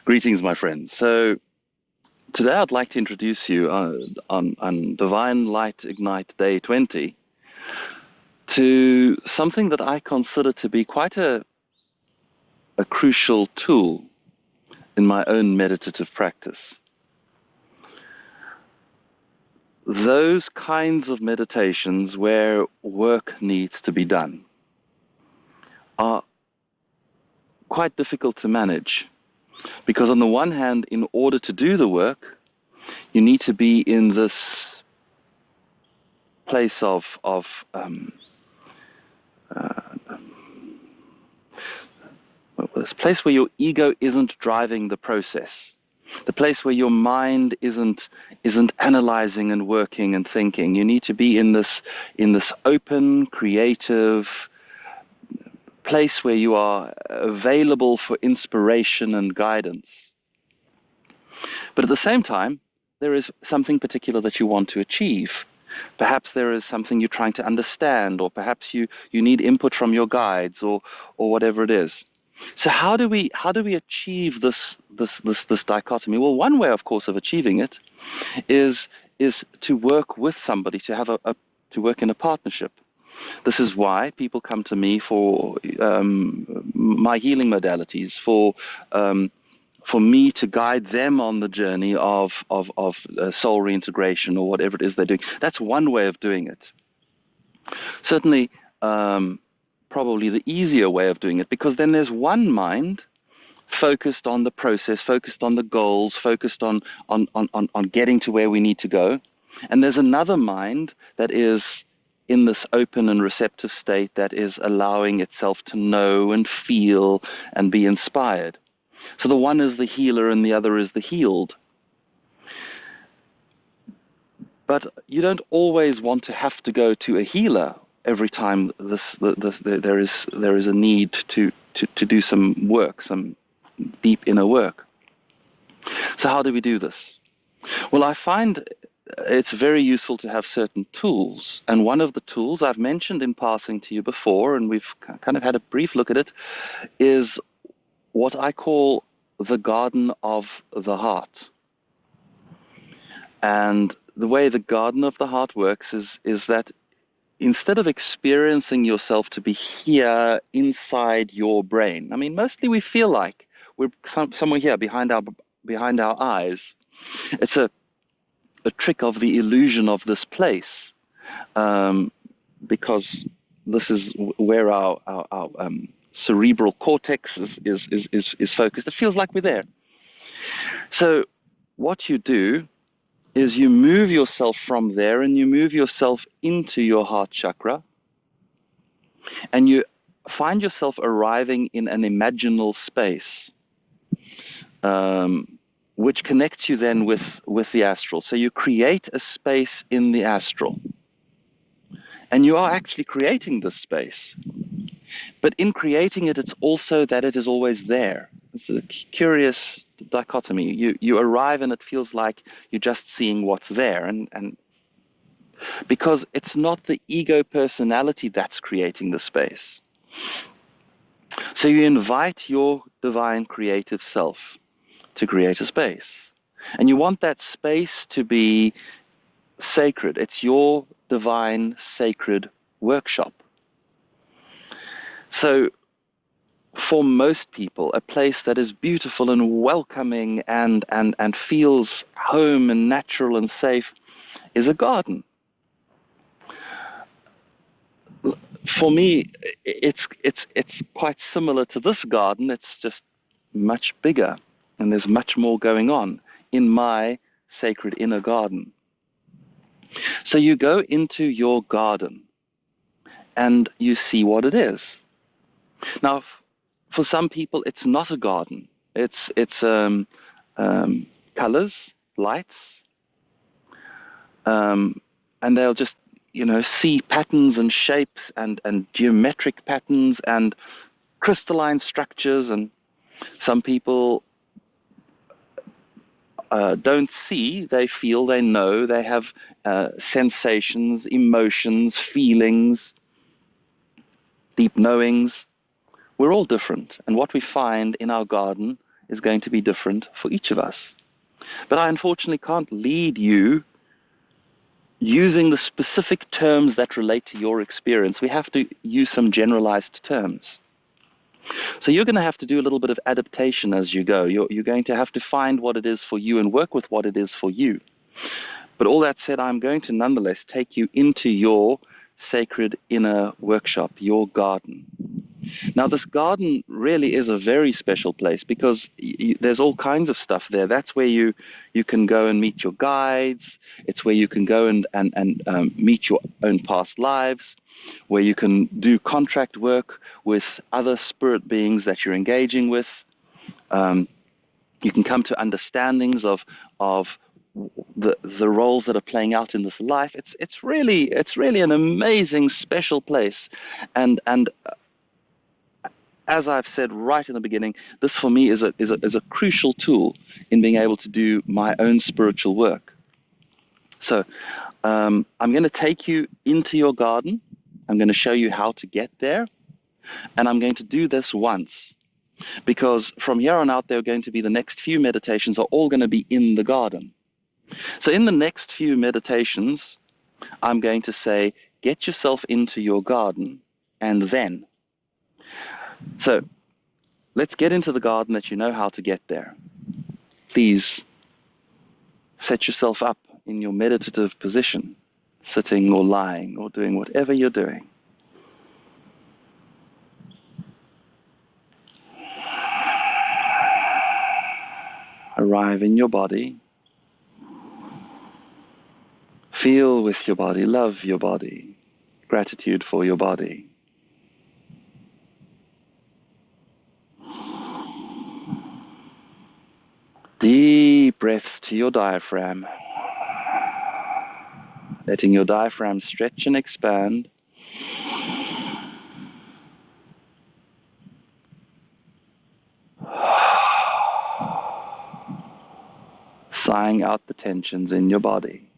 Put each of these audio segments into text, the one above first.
Greetings, my friends. So today I'd like to introduce you on Divine Light Ignite Day 20 to something that I consider to be quite a crucial tool in my own meditative practice. Those kinds of meditations where work needs to be done are quite difficult to manage because on the one hand, in order to do the work, you need to be in this place this place where your ego isn't driving the process, the place where your mind isn't analyzing and working and thinking. You need to be in this open, creative place where you are available for inspiration and guidance. But at the same time, there is something particular that you want to achieve. Perhaps there is something you're trying to understand, or perhaps you need input from your guides, or whatever it is. So how do we achieve this dichotomy? Well, one way, of course, of achieving it is to work with somebody, to have to work in a partnership. This is why people come to me for my healing modalities, for me to guide them on the journey of soul reintegration or whatever it is they're doing. That's one way of doing it. Certainly, probably the easier way of doing it, because then there's one mind focused on the process, focused on the goals, focused on getting to where we need to go. And there's another mind that is in this open and receptive state that is allowing itself to know and feel and be inspired. So the one is the healer and the other is the healed. But you don't always want to have to go to a healer every time there is a need to do some work, some deep inner work. So how do we do this? Well, I find it's very useful to have certain tools. And one of the tools I've mentioned in passing to you before, and we've kind of had a brief look at it, is what I call the garden of the heart. And the way the garden of the heart works is that instead of experiencing yourself to be here inside your brain, I mean, mostly we feel like we're somewhere here behind our eyes. It's a trick of the illusion of this place, because this is where our cerebral cortex is focused. It feels like we're there. So what you do is you move yourself from there and you move yourself into your heart chakra, and you find yourself arriving in an imaginal space, which connects you then with the astral. So you create a space in the astral, and you are actually creating this space. But in creating it, it's also that it is always there. It's a curious dichotomy. You arrive and it feels like you're just seeing what's there, and because it's not the ego personality that's creating the space. So you invite your divine creative self to create a space. And you want that space to be sacred. It's your divine sacred workshop. So for most people, a place that is beautiful and welcoming and feels home and natural and safe is a garden. For me, it's quite similar to this garden. It's just much bigger, and there's much more going on in my sacred inner garden. So you go into your garden and you see what it is. Now, for some people, it's not a garden. It's colors, lights, and they'll just see patterns and shapes and geometric patterns and crystalline structures. And some people don't see, they feel, they know, they have sensations, emotions, feelings, deep knowings. We're all different. And what we find in our garden is going to be different for each of us. But I unfortunately can't lead you using the specific terms that relate to your experience. We have to use some generalized terms. So you're going to have to do a little bit of adaptation as you go. You're going to have to find what it is for you and work with what it is for you. But all that said, I'm going to nonetheless take you into your sacred inner workshop, your garden. Now, this garden really is a very special place because there's all kinds of stuff there. That's where you can go and meet your guides. It's where you can go and meet your own past lives, where you can do contract work with other spirit beings that you're engaging with. You can come to understandings of the roles that are playing out in this life. It's really an amazing, special place, and as I've said right in the beginning, this for me is a crucial tool in being able to do my own spiritual work. So I'm going to take you into your garden. I'm going to show you how to get there, and I'm going to do this once, because from here on out, there are going to be the next few meditations are all going to be in the garden. So in the next few meditations, I'm going to say, get yourself into your garden, and then. So let's get into the garden that you know how to get there. Please set yourself up in your meditative position, sitting or lying or doing whatever you're doing. Arrive in your body. Feel with your body, love your body, gratitude for your body. Deep breaths to your diaphragm, letting your diaphragm stretch and expand. Sighing out the tensions in your body,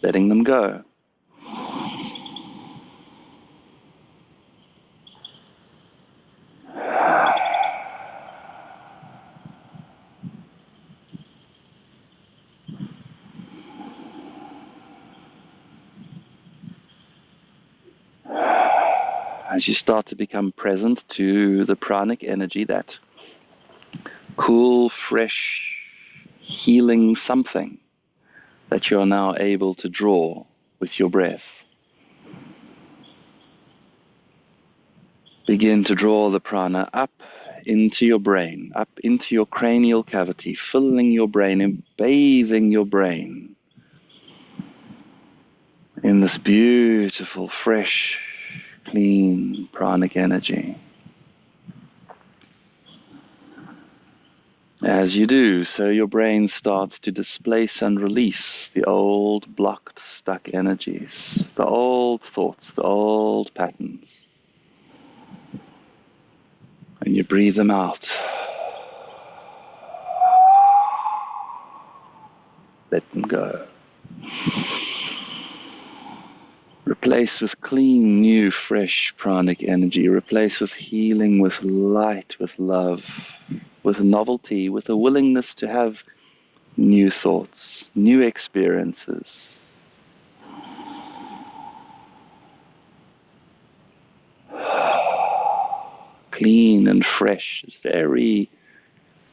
letting them go. As you start to become present to the pranic energy, that cool, fresh, healing something that you are now able to draw with your breath. Begin to draw the prana up into your brain, up into your cranial cavity, filling your brain and bathing your brain in this beautiful, fresh, clean pranic energy. As you do, so your brain starts to displace and release the old, blocked, stuck energies, the old thoughts, the old patterns. And you breathe them out. Let them go. Replace with clean, new, fresh pranic energy. Replace with healing, with light, with love, with novelty, with a willingness to have new thoughts, new experiences. Clean and fresh is very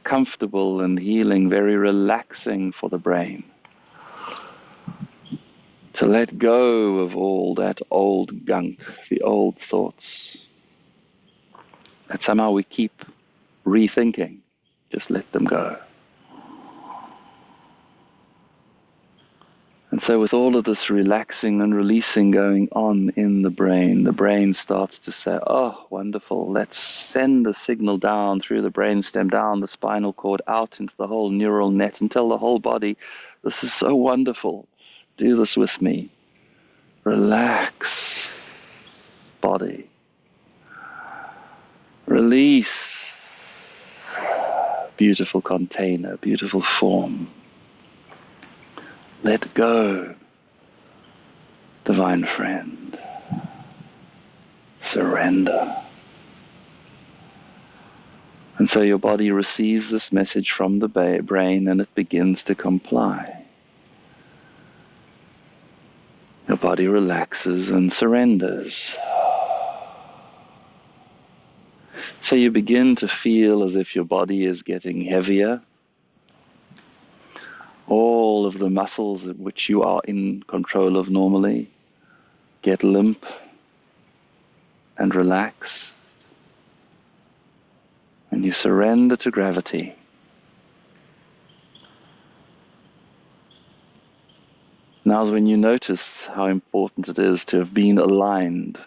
comfortable and healing, very relaxing for the brain. To let go of all that old gunk, the old thoughts that somehow we keep rethinking. Just let them go. And so with all of this relaxing and releasing going on in the brain starts to say, oh, wonderful, let's send a signal down through the brainstem, down the spinal cord, out into the whole neural net and tell the whole body, this is so wonderful. Do this with me. Relax, body. Release. Beautiful container, beautiful form. Let go, divine friend. Surrender. And so your body receives this message from the brain and it begins to comply. Your body relaxes and surrenders. So you begin to feel as if your body is getting heavier. All of the muscles which you are in control of normally get limp and relax. And you surrender to gravity. Now's when you notice how important it is to have been aligned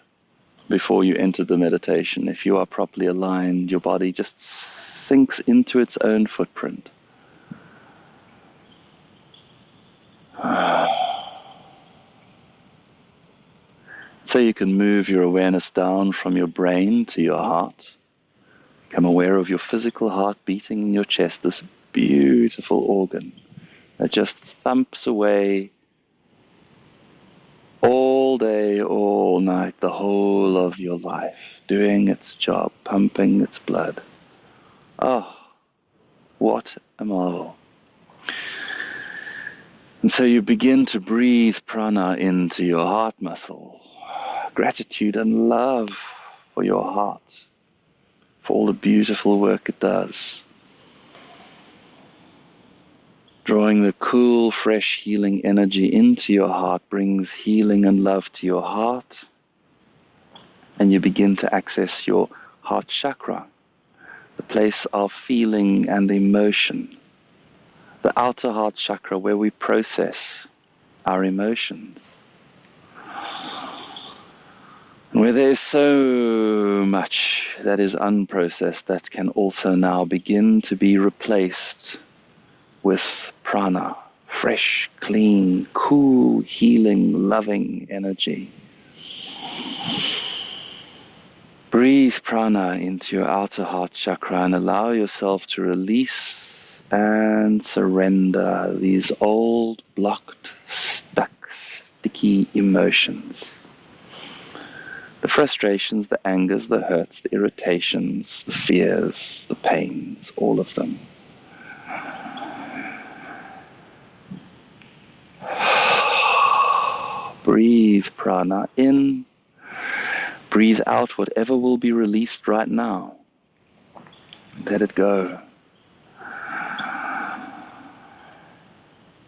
before you enter the meditation. If you are properly aligned, your body just sinks into its own footprint. So you can move your awareness down from your brain to your heart. Become aware of your physical heart beating in your chest, this beautiful organ that just thumps away all day, all night, the whole of your life, doing its job, pumping its blood. Oh, what a marvel. And so you begin to breathe prana into your heart muscle, gratitude and love for your heart, for all the beautiful work it does. Drawing the cool, fresh, healing energy into your heart brings healing and love to your heart. And you begin to access your heart chakra, the place of feeling and emotion. The outer heart chakra where we process our emotions. And where there is so much that is unprocessed that can also now begin to be replaced with prana, fresh, clean, cool, healing, loving energy. Breathe prana into your outer heart chakra and allow yourself to release and surrender these old, blocked, stuck, sticky emotions. The frustrations, the angers, the hurts, the irritations, the fears, the pains, all of them. Breathe prana in. Breathe out whatever will be released right now. Let it go.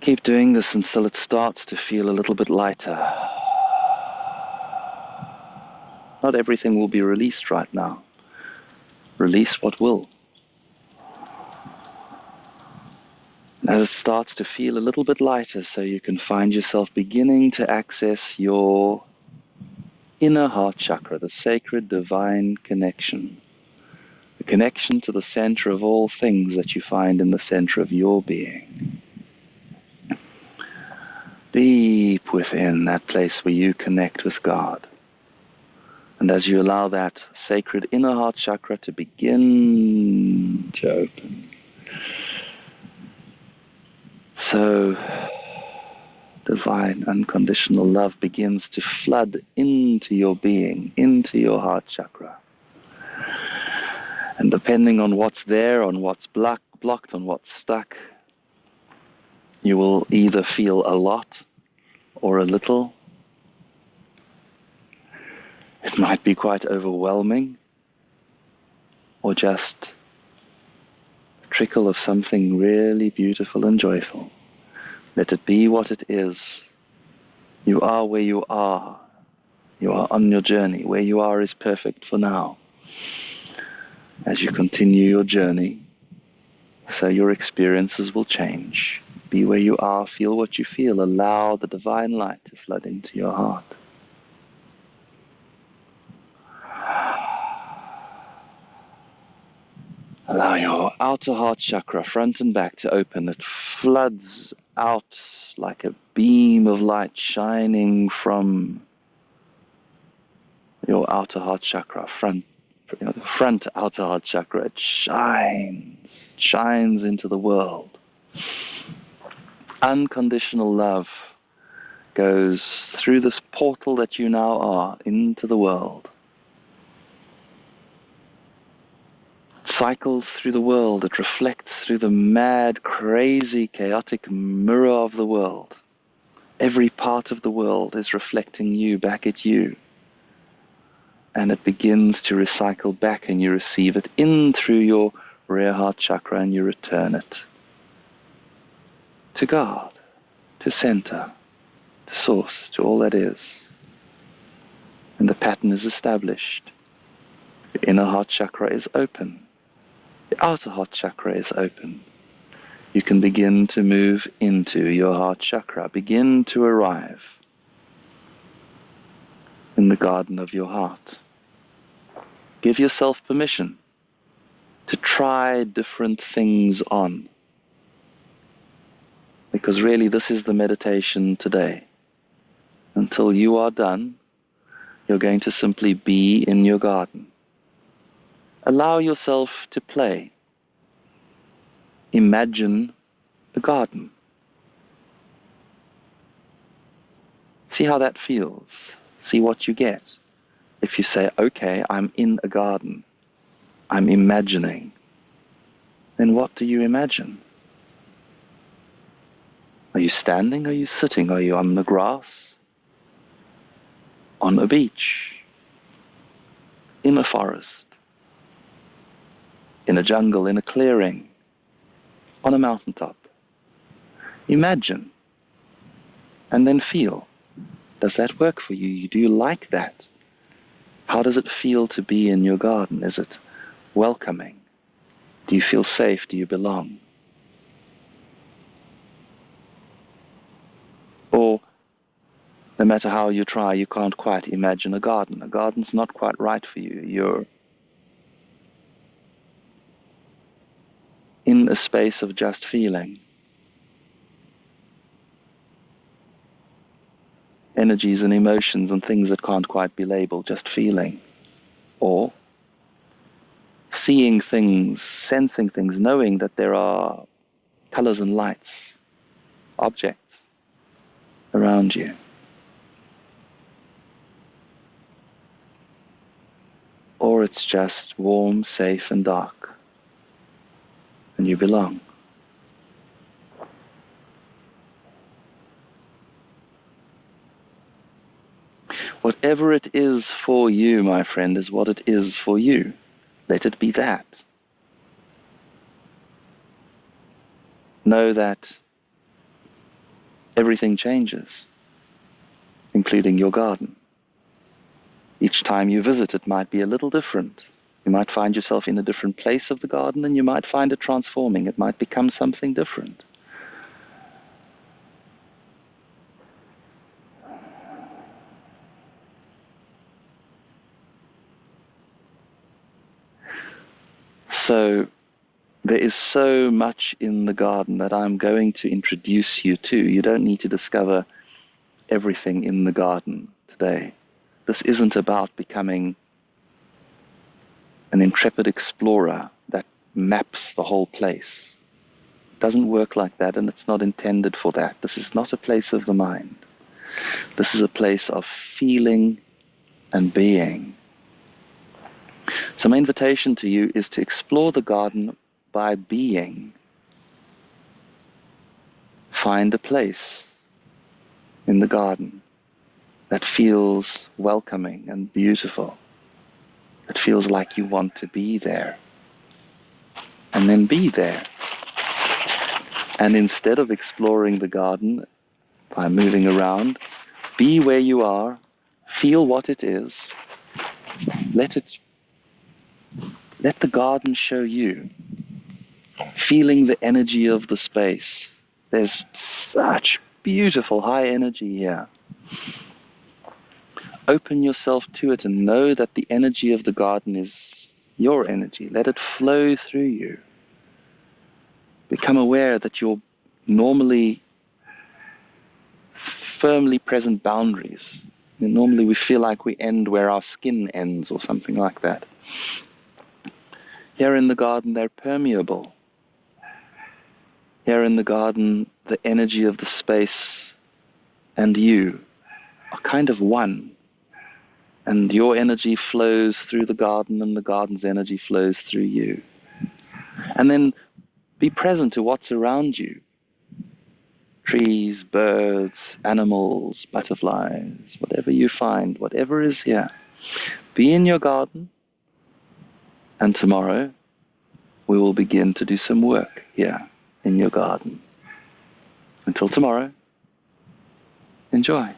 Keep doing this until it starts to feel a little bit lighter. Not everything will be released right now. Release what will. As it starts to feel a little bit lighter, so you can find yourself beginning to access your inner heart chakra, the sacred divine connection. The connection to the center of all things that you find in the center of your being. Deep within, that place where you connect with God. And as you allow that sacred inner heart chakra to begin to open, so divine, unconditional love begins to flood into your being, into your heart chakra. And depending on what's there, on what's blocked, on what's stuck, you will either feel a lot or a little. It might be quite overwhelming, or just a trickle of something really beautiful and joyful. Let it be what it is. You are where you are. You are on your journey. Where you are is perfect for now. As you continue your journey, so your experiences will change. Be where you are, feel what you feel. Allow the divine light to flood into your heart. Allow your outer heart chakra, front and back, to open. It floods out like a beam of light shining from your outer heart chakra, front outer heart chakra. It shines into the world. Unconditional love goes through this portal that you now are into the world. cycles through the world. It reflects through the mad, crazy, chaotic mirror of the world. Every part of the world is reflecting you back at you. And it begins to recycle back, and you receive it in through your rear heart chakra, and you return it to God, to center, to source, to all that is. And the pattern is established. The inner heart chakra is open. The outer heart chakra is open. You can begin to move into your heart chakra. Begin to arrive in the garden of your heart. Give yourself permission to try different things on. Because really this is the meditation today. Until you are done, you're going to simply be in your garden. Allow yourself to play. Imagine the garden. See how that feels. See what you get. If you say, okay, I'm in a garden, I'm imagining, then what do you imagine? Are you standing? Are you sitting? Are you on the grass? On a beach? In a forest? In a jungle? In a clearing? On a mountaintop? Imagine. And then feel. Does that work for you? Do you like that? How does it feel to be in your garden? Is it welcoming? Do you feel safe? Do you belong? Or no matter how you try, you can't quite imagine a garden. A garden's not quite right for you. You're in a space of just feeling. Energies and emotions and things that can't quite be labeled, just feeling. Or seeing things, sensing things, knowing that there are colors and lights, objects around you. Or it's just warm, safe, and dark, and you belong. Whatever it is for you, my friend, is what it is for you. Let it be that. Know that everything changes, including your garden. Each time you visit, it might be a little different. You might find yourself in a different place of the garden, and you might find it transforming. It might become something different. So there is so much in the garden that I'm going to introduce you to. You don't need to discover everything in the garden today. This isn't about becoming an intrepid explorer that maps the whole place. It doesn't work like that, and it's not intended for that. This is not a place of the mind. This is a place of feeling and being. So my invitation to you is to explore the garden by being. Find a place in the garden that feels welcoming and beautiful. It feels like you want to be there. And then be there. And instead of exploring the garden by moving around, be where you are, feel what it is, let the garden show you, feeling the energy of the space. There's such beautiful high energy here. Open yourself to it and know that the energy of the garden is your energy. Let it flow through you. Become aware that your normally firmly present boundaries. And normally we feel like we end where our skin ends or something like that. Here in the garden, they're permeable. Here in the garden, the energy of the space and you are kind of one. And your energy flows through the garden, and the garden's energy flows through you. And then be present to what's around you. Trees, birds, animals, butterflies, whatever you find, whatever is here. Be in your garden, and tomorrow we will begin to do some work here in your garden. Until tomorrow, enjoy.